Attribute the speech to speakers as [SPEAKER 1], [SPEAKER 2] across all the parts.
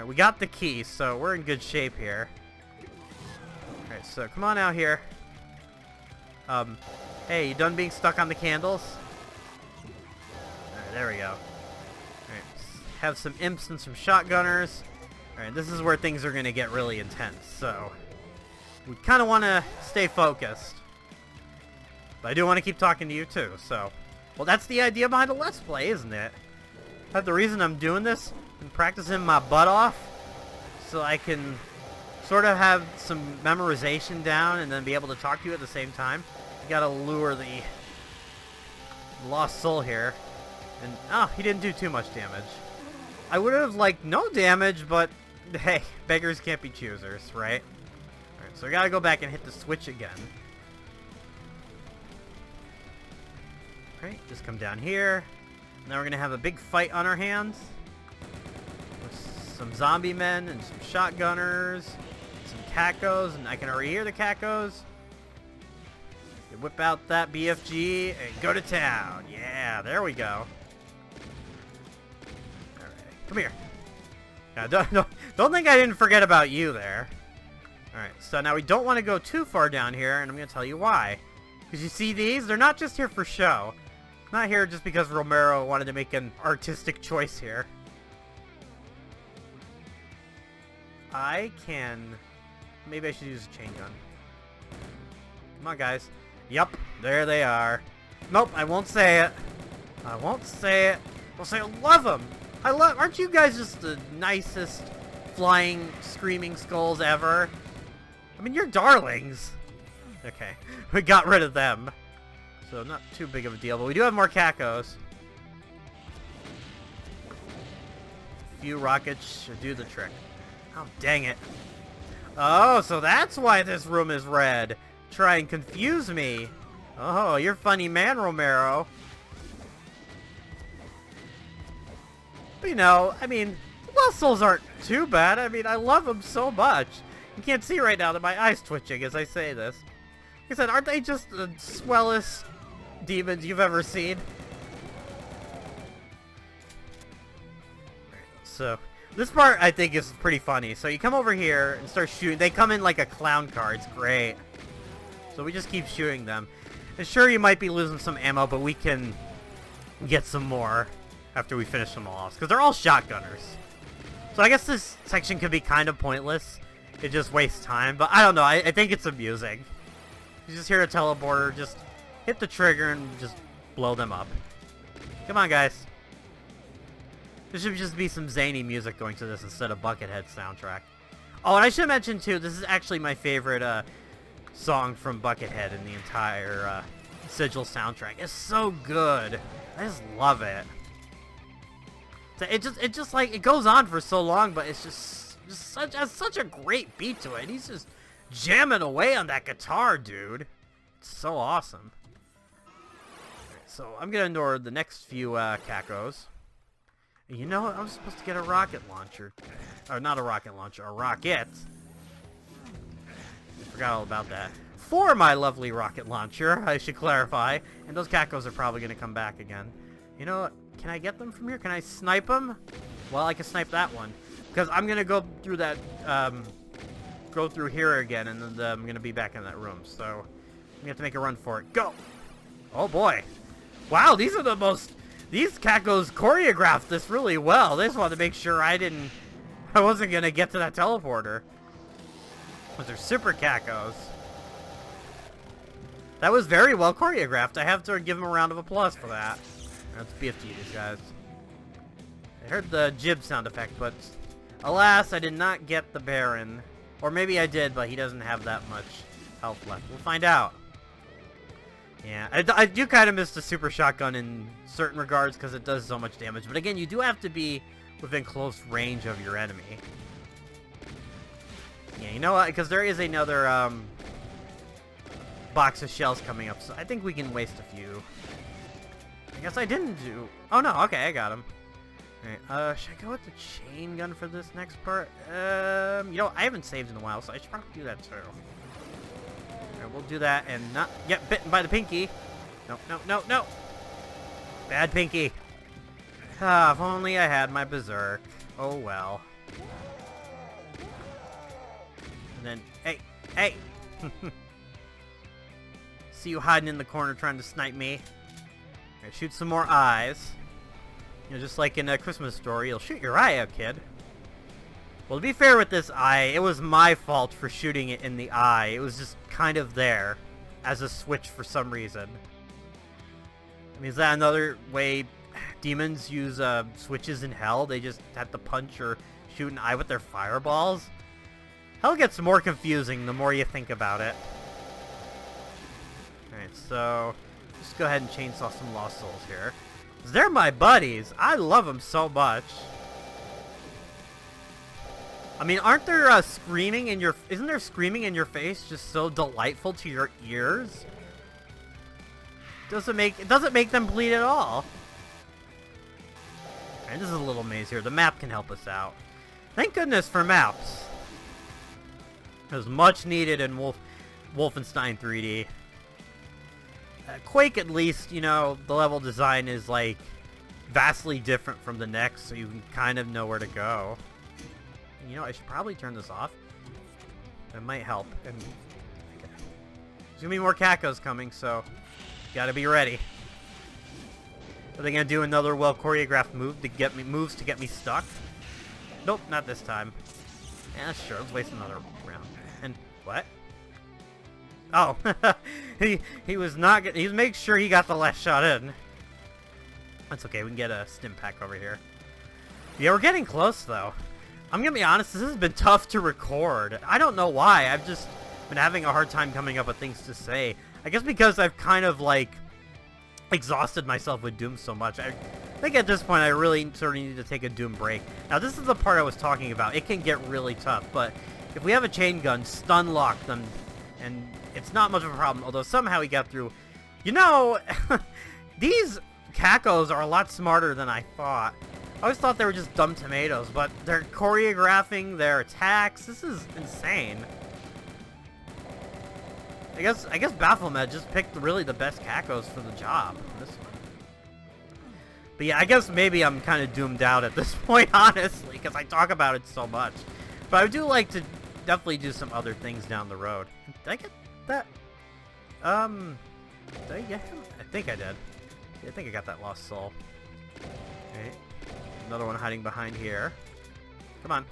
[SPEAKER 1] Alright, we got the key, so we're in good shape here. Alright, so come on out here. Hey, you done being stuck on the candles? Alright, there we go. Alright, have some imps and some shotgunners. Alright, this is where things are going to get really intense, so we kind of want to stay focused. But I do want to keep talking to you too, so... Well, that's the idea behind a Let's Play, isn't it? That's the reason I'm doing this. I'm practicing my butt off so I can sort of have some memorization down and then be able to talk to you at the same time. You gotta lure the lost soul here. And, oh, he didn't do too much damage. I would have liked no damage, but hey, beggars can't be choosers, right? Alright, so I gotta go back and hit the switch again. Alright, just come down here. Now we're gonna have a big fight on our hands. With some zombie men and some shotgunners. Some cacos, and I can already hear the cacos. You whip out that BFG and go to town. Yeah, there we go. Alright, come here. Now, don't think I didn't forget about you there. Alright, so now we don't want to go too far down here, and I'm going to tell you why. Because you see these? They're not just here for show. Not here just because Romero wanted to make an artistic choice here. I can... Maybe I should use a chain gun. Come on, guys. Yup, there they are. Nope, I won't say it. I won't say it. I'll say I love them. Aren't you guys just the nicest flying, screaming skulls ever? I mean, you're darlings. Okay, we got rid of them. So not too big of a deal, but we do have more cacos. A few rockets should do the trick. Oh, dang it. Oh, so that's why this room is red. Try and confuse me. Oh, you're a funny man, Romero. But, you know, I mean, Lost Souls aren't too bad. I mean, I love them so much. You can't see right now that my eye's twitching as I say this. Like I said, aren't they just the swellest demons you've ever seen? So, this part I think is pretty funny. So you come over here and start shooting. They come in like a clown car. It's great. So we just keep shooting them. And sure, you might be losing some ammo, but we can get some more after we finish them all off. Because they're all shotgunners. So I guess this section could be kind of pointless. It just wastes time. But I don't know. I think it's amusing. You just hear a teleporter. Just hit the trigger and just blow them up. Come on, guys. There should just be some zany music going to this instead of Buckethead soundtrack. Oh, and I should mention, too, this is actually my favorite song from Buckethead in the entire Sigil soundtrack. It's so good. I just love it. So it just like, it goes on for so long, but it's just such a great beat to it. He's just jamming away on that guitar, dude. It's so awesome. Right, so I'm gonna ignore the next few cacos. You know what? I'm supposed to get a rocket launcher. Or not a rocket launcher, a rocket. I forgot all about that. For my lovely rocket launcher, I should clarify. And those cacos are probably going to come back again. You know what? Can I get them from here? Can I snipe them? Well, I can snipe that one. Because I'm going to go through that, go through here again, and then I'm going to be back in that room. So, we have to make a run for it. Go! Oh boy. Wow, these are the most... These cacos choreographed this really well. They just wanted to make sure I wasn't going to get to that teleporter. But they're super cacos. That was very well choreographed. I have to give them a round of applause for that. Let's BFG these guys. I heard the jib sound effect, but alas, I did not get the Baron. Or maybe I did, but he doesn't have that much health left. We'll find out. Yeah, I do kind of miss the super shotgun in certain regards because it does so much damage. But again, you do have to be within close range of your enemy. Yeah, you know what? Because there is another box of shells coming up, so I think we can waste a few. I guess I didn't do... Oh, no. Okay, I got him. Alright, should I go with the chain gun for this next part? You know, I haven't saved in a while, so I should probably do that too. Alright, we'll do that and not get bitten by the pinky. No, no, no, no! Bad pinky. Ah, if only I had my berserk. Oh well. And then, hey, hey! See you hiding in the corner trying to snipe me. Right, shoot some more eyes. You know, just like in A Christmas Story, you'll shoot your eye out, kid. Well, to be fair with this eye, it was my fault for shooting it in the eye. It was just kind of there as a switch for some reason. I mean, is that another way demons use switches in hell? They just have to punch or shoot an eye with their fireballs? Hell gets more confusing the more you think about it. Alright, so just go ahead and chainsaw some Lost Souls here. 'Cause they're my buddies. I love them so much. I mean, aren't there screaming in your... Isn't there screaming in your face just so delightful to your ears? It doesn't make them bleed at all. Alright, this is a little maze here. The map can help us out. Thank goodness for maps. It was much needed in Wolfenstein 3D. Quake, at least, you know, the level design is, like, vastly different from the next, so you can kind of know where to go. And, you know, I should probably turn this off. That might help. And okay. There's gonna be more cacos coming, so gotta be ready. Are they gonna do another well choreographed moves to get me stuck? Nope, not this time. Yeah, sure. Let's waste another round. And what? Oh, he was not. He was making sure he got the last shot in. That's okay. We can get a stim pack over here. Yeah, we're getting close though. I'm gonna be honest. This has been tough to record. I don't know why. I've just been having a hard time coming up with things to say. I guess because I've kind of like exhausted myself with Doom so much. I think at this point I really sort of need to take a Doom break. Now this is the part I was talking about. It can get really tough, but if we have a chain gun, stun lock them, and it's not much of a problem. Although somehow he got through. You know, these cacos are a lot smarter than I thought. I always thought they were just dumb tomatoes, but they're choreographing their attacks. This is insane. I guess Baphomet just picked really the best cacos for the job. This one. But yeah, I guess maybe I'm kind of doomed out at this point, honestly, because I talk about it so much. But I do like to definitely do some other things down the road. Did I get that? Did I get him? I think I did. Yeah, I think I got that lost soul. Okay. Another one hiding behind here. Come on.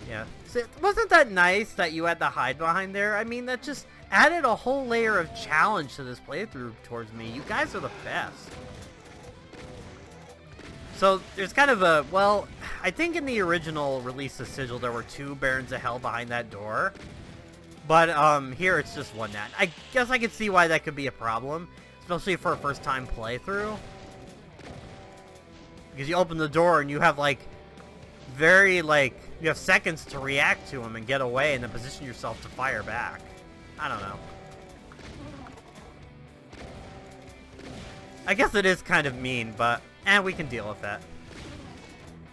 [SPEAKER 1] Yeah. So, wasn't that nice that you had to hide behind there? I mean, that just added a whole layer of challenge to this playthrough towards me. You guys are the best. So, there's kind of a... Well, I think in the original release of Sigil, there were 2 Barons of Hell behind that door. But, here it's just one net. I guess I could see why that could be a problem. Especially for a first-time playthrough. Because you open the door and you have, like... you have seconds to react to him and get away and then position yourself to fire back. I don't know. I guess it is kind of mean, but we can deal with that.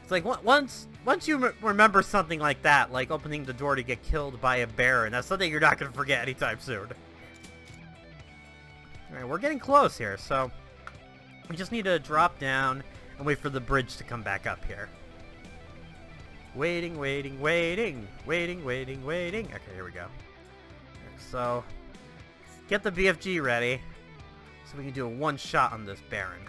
[SPEAKER 1] It's like once you remember something like that, like opening the door to get killed by a Baron, that's something you're not going to forget anytime soon. Alright, we're getting close here, so we just need to drop down and wait for the bridge to come back up here. Waiting. Okay, here we go. So, get the BFG ready so we can do a one-shot on this Baron.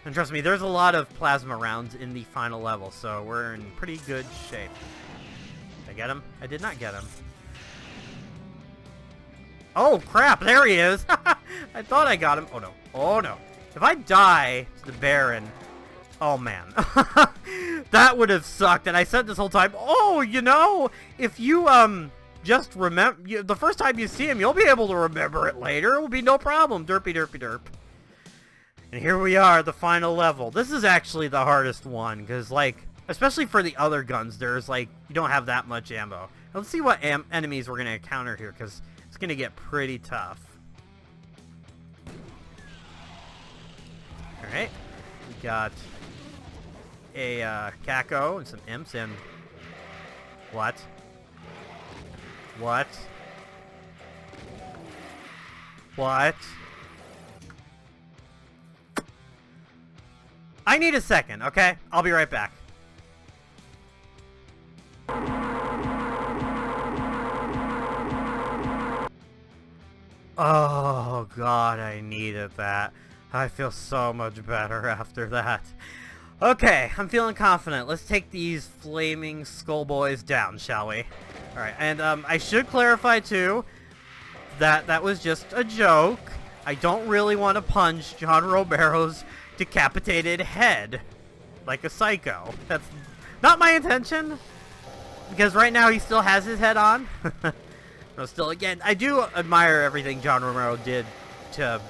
[SPEAKER 1] And trust me, there's a lot of plasma rounds in the final level, so we're in pretty good shape. Did I get him? I did not get him. Oh, crap! There he is! I thought I got him. Oh, no. Oh, no. If I die to the Baron... Oh, man. That would have sucked. And I said this whole time, oh, you know, if you, just remember... the first time you see him, you'll be able to remember it later. It will be no problem. Derpy, derpy, derp. And here we are, the final level. This is actually the hardest one, because, like, especially for the other guns, there's, like, you don't have that much ammo. Let's see what enemies we're going to encounter here, because it's going to get pretty tough. Alright. We got a Caco and some imps and... What? What? What? I need a second, okay? I'll be right back. Oh god, I needed that. I feel so much better after that. Okay, I'm feeling confident. Let's take these flaming skull boys down, shall we? Alright, and I should clarify too that that was just a joke. I don't really want to punch John Romero's decapitated head like a psycho. That's not my intention, because right now he still has his head on. No, still, again, I do admire everything John Romero did to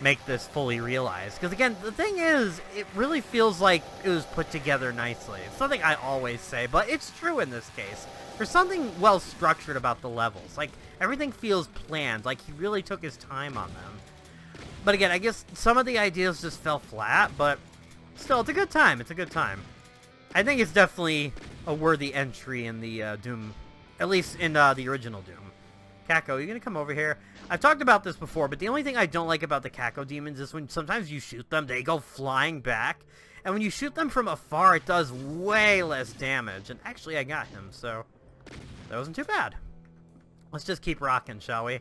[SPEAKER 1] make this fully realized. Because, again, the thing is, it really feels like it was put together nicely. It's something I always say, but it's true in this case. There's something well-structured about the levels. Like, everything feels planned. Like, he really took his time on them. But, again, I guess some of the ideas just fell flat, but still, it's a good time. It's a good time. I think it's definitely a worthy entry in the Doom, at least in the original Doom. Kako, you gonna come over here? I've talked about this before, but the only thing I don't like about the Kako demons is when sometimes you shoot them, they go flying back. And when you shoot them from afar, it does way less damage. And actually, I got him, so that wasn't too bad. Let's just keep rocking, shall we?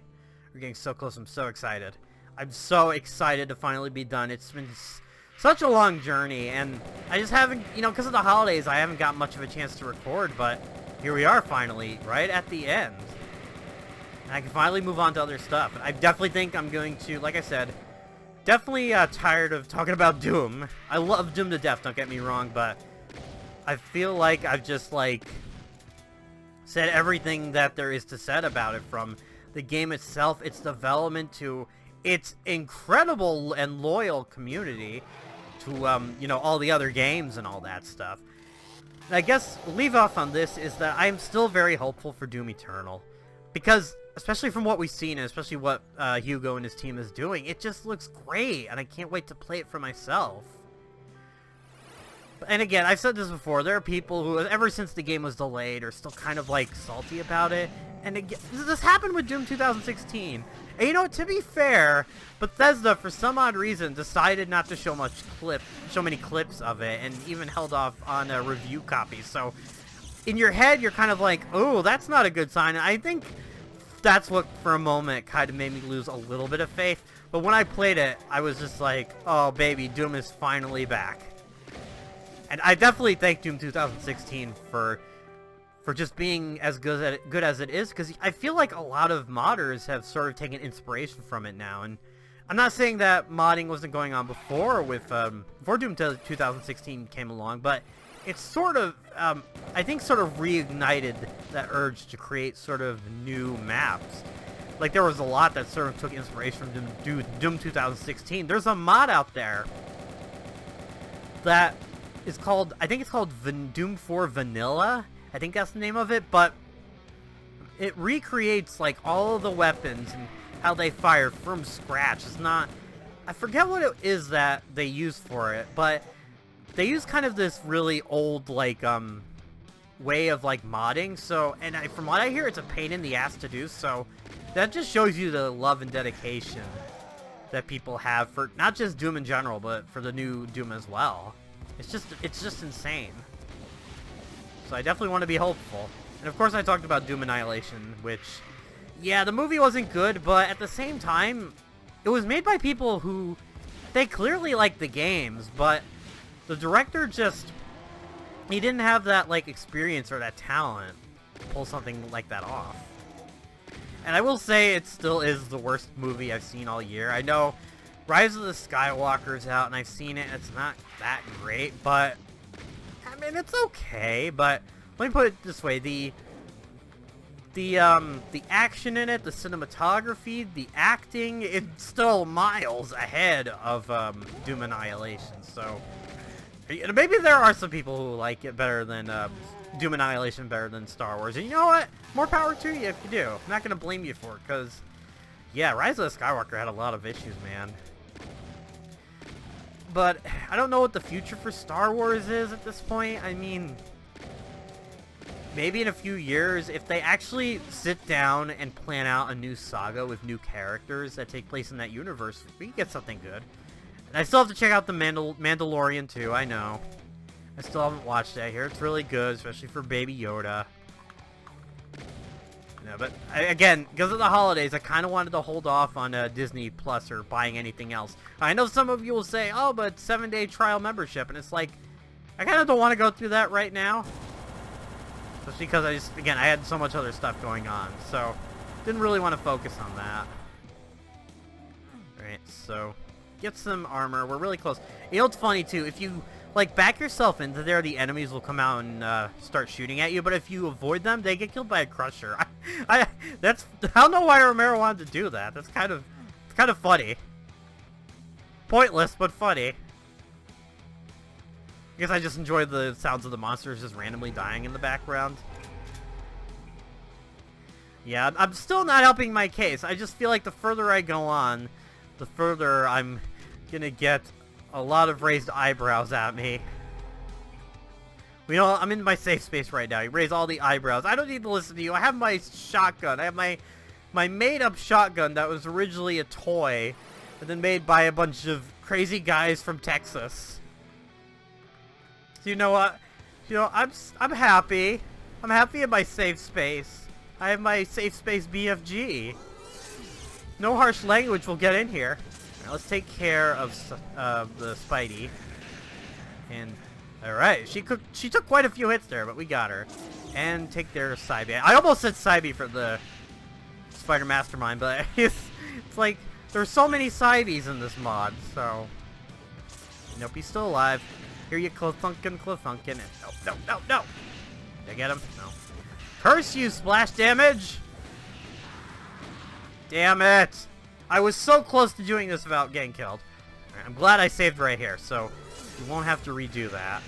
[SPEAKER 1] We're getting so close. I'm so excited. I'm so excited to finally be done. It's been such a long journey, and I just haven't, you know, because of the holidays, I haven't got much of a chance to record, but here we are finally, right at the end. And I can finally move on to other stuff. And I definitely think I'm going to, like I said, definitely tired of talking about Doom. I love Doom to death, don't get me wrong, but I feel like I've just, like, said everything that there is to said about it, from the game itself, its development, to its incredible and loyal community, to, you know, all the other games and all that stuff. And I guess, leave off on this is that I'm still very hopeful for Doom Eternal. Because, especially from what we've seen, and especially what Hugo and his team is doing, it just looks great, and I can't wait to play it for myself. And again, I've said this before, there are people who, ever since the game was delayed, are still kind of, like, salty about it. And again, this happened with Doom 2016. And you know, to be fair, Bethesda, for some odd reason, decided not to show many clips of it, and even held off on review copies. So, in your head, you're kind of like, oh, that's not a good sign. And I think that's what, for a moment, kind of made me lose a little bit of faith. But when I played it, I was just like, oh, baby, Doom is finally back. And I definitely thank Doom 2016 for just being as good as it is, because I feel like a lot of modders have sort of taken inspiration from it now. And I'm not saying that modding wasn't going on before before Doom 2016 came along, but it's sort of, I think, sort of reignited that urge to create sort of new maps. Like, there was a lot that sort of took inspiration from Doom 2016. There's a mod out there that is called, I think it's called Doom 4 Vanilla. I think that's the name of it, but it recreates, like, all of the weapons and how they fire from scratch. It's not, I forget what it is that they use for it, but they use kind of this really old, like, way of, like, modding. So, and from what I hear, it's a pain in the ass to do, so that just shows you the love and dedication that people have for not just Doom in general, but for the new Doom as well. It's just insane. So I definitely want to be hopeful. And of course I talked about Doom Annihilation, which, yeah, the movie wasn't good, but at the same time, it was made by people who, they clearly like the games, but the director just, he didn't have that, like, experience or that talent to pull something like that off. And I will say it still is the worst movie I've seen all year. I know Rise of the Skywalker's out, and I've seen it, and it's not that great, but I mean, it's okay. But let me put it this way: the action in it, the cinematography, the acting, it's still miles ahead of Doom Annihilation. So maybe there are some people who like it better than Doom Annihilation better than Star Wars, and you know what? More power to you if you do. I'm not gonna blame you for it, because yeah, Rise of the Skywalker had a lot of issues, man. But I don't know what the future for Star Wars is at this point. I mean, maybe in a few years, if they actually sit down and plan out a new saga with new characters that take place in that universe, we can get something good. And I still have to check out the Mandalorian too, I know. I still haven't watched that here. It's really good, especially for Baby Yoda. Yeah, but again, because of the holidays, I kind of wanted to hold off on Disney Plus or buying anything else. I know some of you will say, oh, but 7-day trial membership, and it's like, I kind of don't want to go through that right now. Just because I had so much other stuff going on, so didn't really want to focus on that. Alright, so get some armor. We're really close. You know what's funny, too? If you like, back yourself into there, the enemies will come out and start shooting at you, but if you avoid them, they get killed by a crusher. I don't know why Romero wanted to do that. It's kind of funny. Pointless, but funny. I guess I just enjoy the sounds of the monsters just randomly dying in the background. Yeah, I'm still not helping my case. I just feel like the further I go on, the further I'm gonna get a lot of raised eyebrows at me. You know, I'm in my safe space right now. You raise all the eyebrows. I don't need to listen to you. I have my shotgun. I have my made-up shotgun that was originally a toy, and then made by a bunch of crazy guys from Texas. So you know what? You know, I'm happy. I'm happy in my safe space. I have my safe space BFG. No harsh language will get in here. Now let's take care of the Spidey. And alright, she took quite a few hits there, but we got her. And take their Cybe. I almost said Cybe for the Spider Mastermind, but it's like there's so many Cybes in this mod, so nope, he's still alive. Here you clethunkin. No. Did I get him? No. Curse you, splash damage! Damn it! I was so close to doing this without getting killed. I'm glad I saved right here, so you won't have to redo that.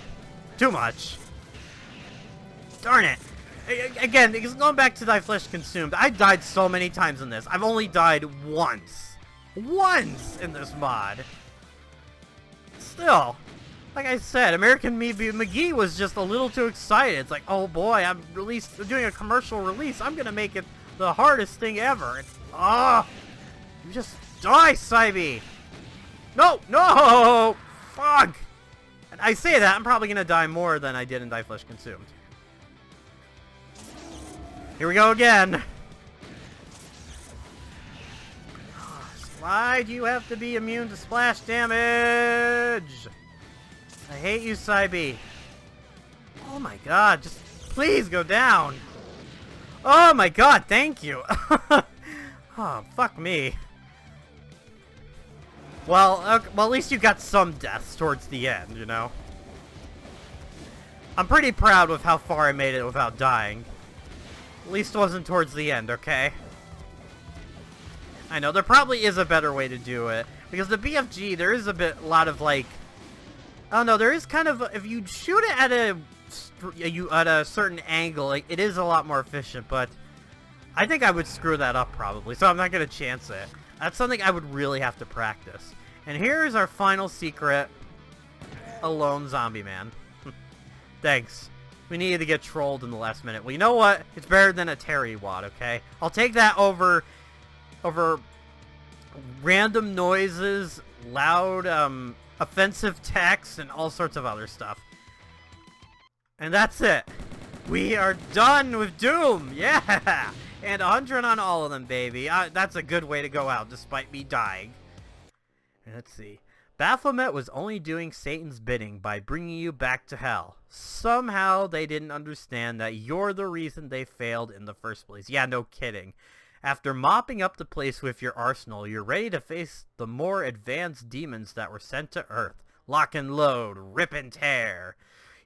[SPEAKER 1] Too much. Darn it. Again, going back to Thy Flesh Consumed, I died so many times in this. I've only died once. Once in this mod. Still, like I said, American McGee was just a little too excited. It's like, oh boy, I'm doing a commercial release. I'm gonna make it the hardest thing ever. You just die, Cybe! No! Fuck! And I say that, I'm probably gonna die more than I did in Thy Flesh Consumed. Here we go again! Why do you have to be immune to splash damage? I hate you, Cybe. Oh my god, just please go down! Oh my god, thank you! Oh, fuck me. Well, at least you got some deaths towards the end, you know? I'm pretty proud with how far I made it without dying. At least it wasn't towards the end, okay? I know, there probably is a better way to do it. Because the BFG, there is a lot of, like... I don't know, there is kind of... If you shoot it at a certain angle, like, it is a lot more efficient, but... I think I would screw that up, probably, so I'm not going to chance it. That's something I would really have to practice. And here's our final secret. A lone zombie man. Thanks. We needed to get trolled in the last minute. Well, you know what? It's better than a Terry Watt, okay? I'll take that over random noises, loud, offensive text, and all sorts of other stuff. And that's it. We are done with Doom! Yeah! And 100 on all of them, baby. That's a good way to go out, despite me dying. Let's see. Baphomet was only doing Satan's bidding by bringing you back to hell. Somehow they didn't understand that you're the reason they failed in the first place. Yeah, no kidding. After mopping up the place with your arsenal, you're ready to face the more advanced demons that were sent to Earth. Lock and load, rip and tear.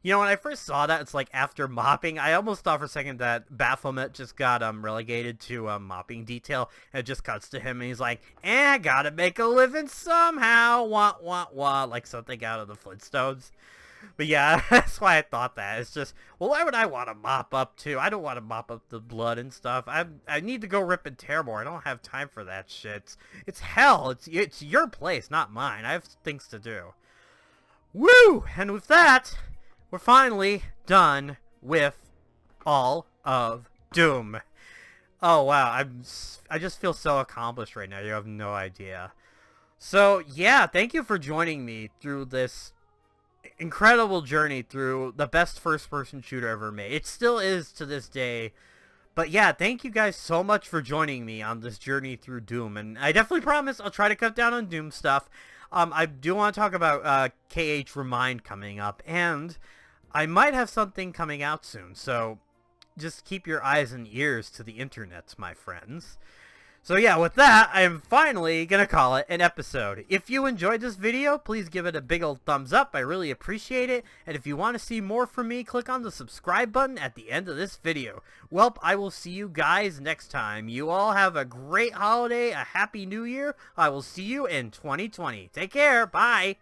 [SPEAKER 1] You know, when I first saw that, it's like after mopping, I almost thought for a second that Baphomet just got relegated to mopping detail, and it just cuts to him, and he's like, gotta make a living somehow, wah, like something out of the Flintstones. But yeah, that's why I thought that. It's just, well, why would I want to mop up too? I don't want to mop up the blood and stuff. I need to go rip and tear more. I don't have time for that shit. It's hell. It's your place, not mine. I have things to do. Woo! And with that... we're finally done with all of Doom. Oh, wow. I just feel so accomplished right now. You have no idea. So, yeah, thank you for joining me through this incredible journey through the best first-person shooter ever made. It still is, to this day, But yeah, thank you guys so much for joining me on this journey through Doom, and I definitely promise I'll try to cut down on Doom stuff. I do want to talk about KH Remind coming up, and I might have something coming out soon, so just keep your eyes and ears to the internets, my friends. So yeah, with that, I am finally going to call it an episode. If you enjoyed this video, please give it a big old thumbs up. I really appreciate it. And if you want to see more from me, click on the subscribe button at the end of this video. Welp, I will see you guys next time. You all have a great holiday, a happy new year. I will see you in 2020. Take care. Bye.